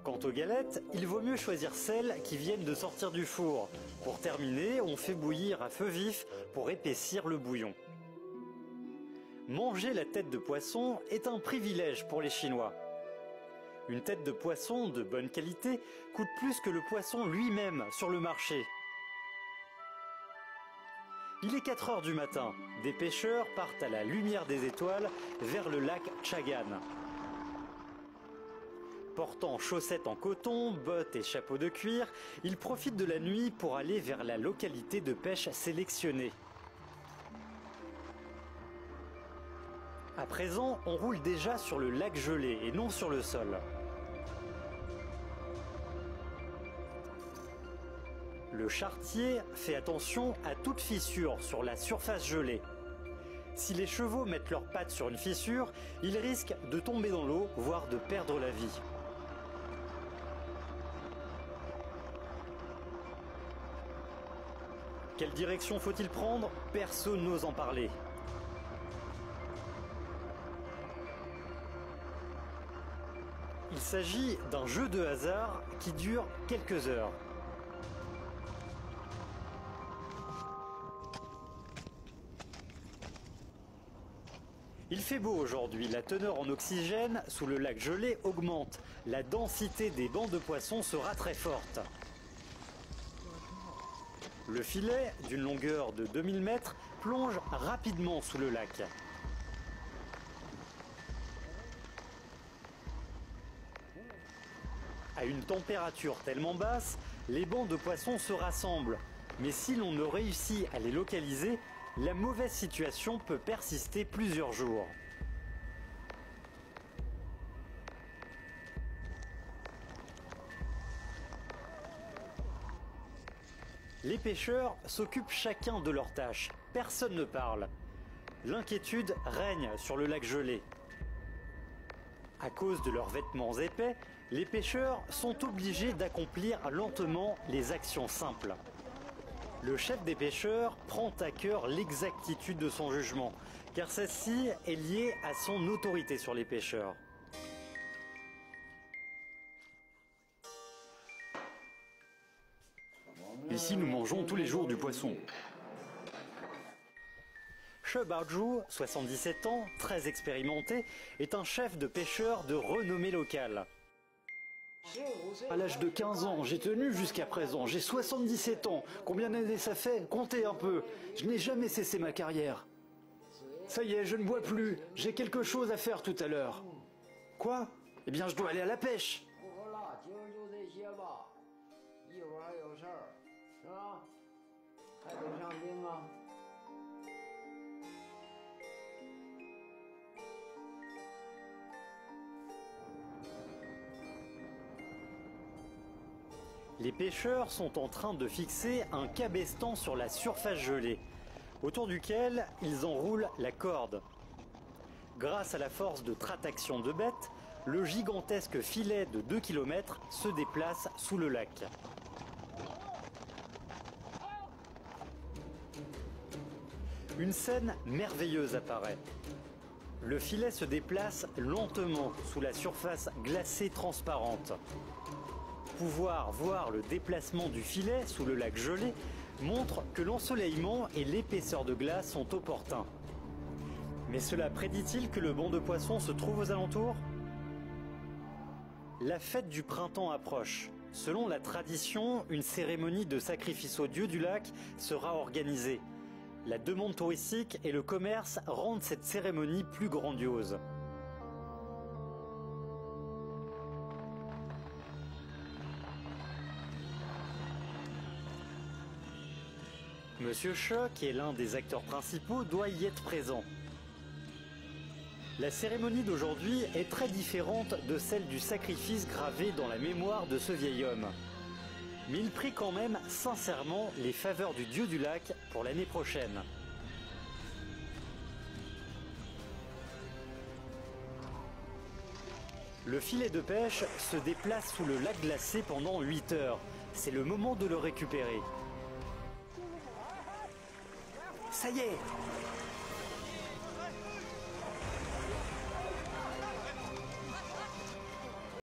Quant aux galettes, il vaut mieux choisir celles qui viennent de sortir du four. Pour terminer, on fait bouillir à feu vif pour épaissir le bouillon. Manger la tête de poisson est un privilège pour les Chinois. Une tête de poisson de bonne qualité coûte plus que le poisson lui-même sur le marché. Il est 4 heures du matin. Des pêcheurs partent à la lumière des étoiles vers le lac Chagan. Portant chaussettes en coton, bottes et chapeaux de cuir, ils profitent de la nuit pour aller vers la localité de pêche sélectionnée. À présent, on roule déjà sur le lac gelé et non sur le sol. Le charretier fait attention à toute fissure sur la surface gelée. Si les chevaux mettent leurs pattes sur une fissure, ils risquent de tomber dans l'eau, voire de perdre la vie. Quelle direction faut-il prendre? Personne n'ose en parler. Il s'agit d'un jeu de hasard qui dure quelques heures. Il fait beau aujourd'hui, la teneur en oxygène sous le lac gelé augmente. La densité des bancs de poissons sera très forte. Le filet, d'une longueur de 2000 mètres, plonge rapidement sous le lac. À une température tellement basse, les bancs de poissons se rassemblent. Mais si l'on ne réussit à les localiser, la mauvaise situation peut persister plusieurs jours. Les pêcheurs s'occupent chacun de leur tâche. Personne ne parle. L'inquiétude règne sur le lac gelé. À cause de leurs vêtements épais, les pêcheurs sont obligés d'accomplir lentement les actions simples. Le chef des pêcheurs prend à cœur l'exactitude de son jugement, car celle-ci est liée à son autorité sur les pêcheurs. Ici, nous mangeons tous les jours du poisson. Che Baozhu, 77 ans, très expérimenté, est un chef de pêcheurs de renommée locale. À l'âge de 15 ans, j'ai tenu jusqu'à présent. J'ai 77 ans. Combien d'années ça fait? Comptez un peu. Je n'ai jamais cessé ma carrière. Ça y est, je ne bois plus. J'ai quelque chose à faire tout à l'heure. Quoi? Eh bien, je dois aller à la pêche. Les pêcheurs sont en train de fixer un cabestan sur la surface gelée, autour duquel ils enroulent la corde. Grâce à la force de traction de bête, le gigantesque filet de 2 km se déplace sous le lac. Une scène merveilleuse apparaît. Le filet se déplace lentement sous la surface glacée transparente. Pouvoir voir le déplacement du filet sous le lac gelé montre que l'ensoleillement et l'épaisseur de glace sont opportuns. Mais cela prédit-il que le banc de poissons se trouve aux alentours? La fête du printemps approche. Selon la tradition, une cérémonie de sacrifice au dieu du lac sera organisée. La demande touristique et le commerce rendent cette cérémonie plus grandiose. Monsieur Che, qui est l'un des acteurs principaux, doit y être présent. La cérémonie d'aujourd'hui est très différente de celle du sacrifice gravé dans la mémoire de ce vieil homme. Mais il prie quand même sincèrement les faveurs du dieu du lac pour l'année prochaine. Le filet de pêche se déplace sous le lac glacé pendant 8 heures. C'est le moment de le récupérer. Ça y est,